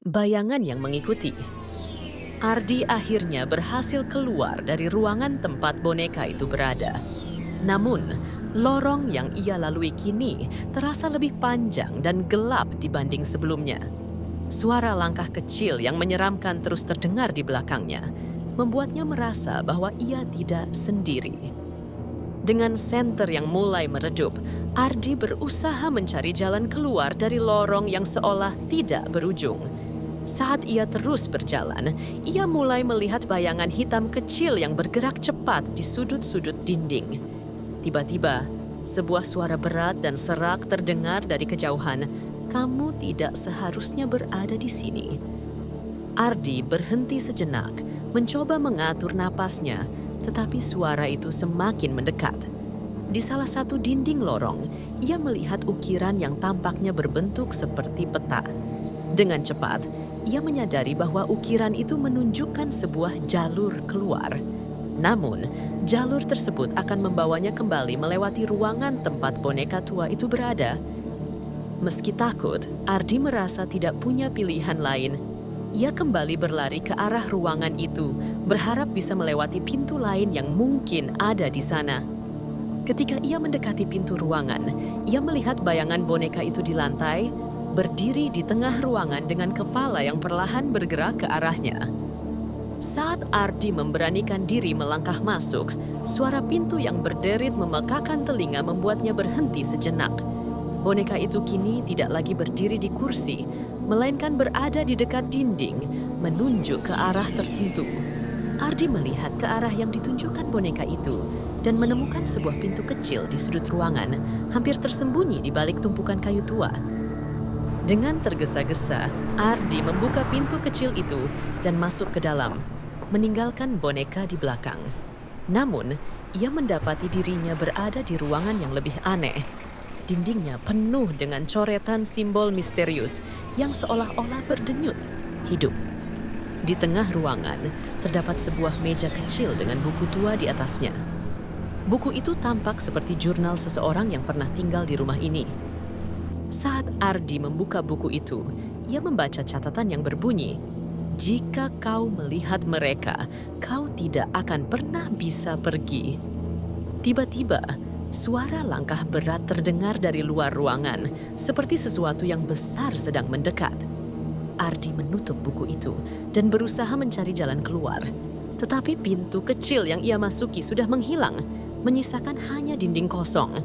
Bayangan yang mengikuti. Ardi akhirnya berhasil keluar dari ruangan tempat boneka itu berada. Namun, lorong yang ia lalui kini terasa lebih panjang dan gelap dibanding sebelumnya. Suara langkah kecil yang menyeramkan terus terdengar di belakangnya, membuatnya merasa bahwa ia tidak sendiri. Dengan senter yang mulai meredup, Ardi berusaha mencari jalan keluar dari lorong yang seolah tidak berujung. Saat ia terus berjalan, ia mulai melihat bayangan hitam kecil yang bergerak cepat di sudut-sudut dinding. Tiba-tiba, sebuah suara berat dan serak terdengar dari kejauhan. "Kamu tidak seharusnya berada di sini." Ardi berhenti sejenak, mencoba mengatur napasnya, tetapi suara itu semakin mendekat. Di salah satu dinding lorong, ia melihat ukiran yang tampaknya berbentuk seperti peta. Dengan cepat, ia menyadari bahwa ukiran itu menunjukkan sebuah jalur keluar. Namun, jalur tersebut akan membawanya kembali melewati ruangan tempat boneka tua itu berada. Meski takut, Ardi merasa tidak punya pilihan lain. Ia kembali berlari ke arah ruangan itu, berharap bisa melewati pintu lain yang mungkin ada di sana. Ketika ia mendekati pintu ruangan, ia melihat bayangan boneka itu di lantai, berdiri di tengah ruangan dengan kepala yang perlahan bergerak ke arahnya. Saat Ardi memberanikan diri melangkah masuk, suara pintu yang berderit memekakan telinga membuatnya berhenti sejenak. Boneka itu kini tidak lagi berdiri di kursi, melainkan berada di dekat dinding, menunjuk ke arah tertentu. Ardi melihat ke arah yang ditunjukkan boneka itu dan menemukan sebuah pintu kecil di sudut ruangan, hampir tersembunyi di balik tumpukan kayu tua. Dengan tergesa-gesa, Ardi membuka pintu kecil itu dan masuk ke dalam, meninggalkan boneka di belakang. Namun, ia mendapati dirinya berada di ruangan yang lebih aneh. Dindingnya penuh dengan coretan simbol misterius yang seolah-olah berdenyut hidup. Di tengah ruangan, terdapat sebuah meja kecil dengan buku tua di atasnya. Buku itu tampak seperti jurnal seseorang yang pernah tinggal di rumah ini. Saat Ardi membuka buku itu, ia membaca catatan yang berbunyi, "Jika kau melihat mereka, kau tidak akan pernah bisa pergi." Tiba-tiba, suara langkah berat terdengar dari luar ruangan, seperti sesuatu yang besar sedang mendekat. Ardi menutup buku itu dan berusaha mencari jalan keluar. Tetapi pintu kecil yang ia masuki sudah menghilang, menyisakan hanya dinding kosong.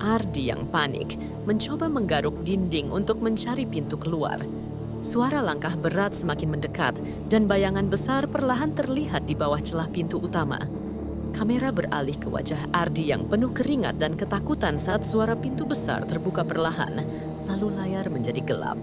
Ardi yang panik mencoba menggaruk dinding untuk mencari pintu keluar. Suara langkah berat semakin mendekat dan bayangan besar perlahan terlihat di bawah celah pintu utama. Kamera beralih ke wajah Ardi yang penuh keringat dan ketakutan saat suara pintu besar terbuka perlahan, lalu layar menjadi gelap.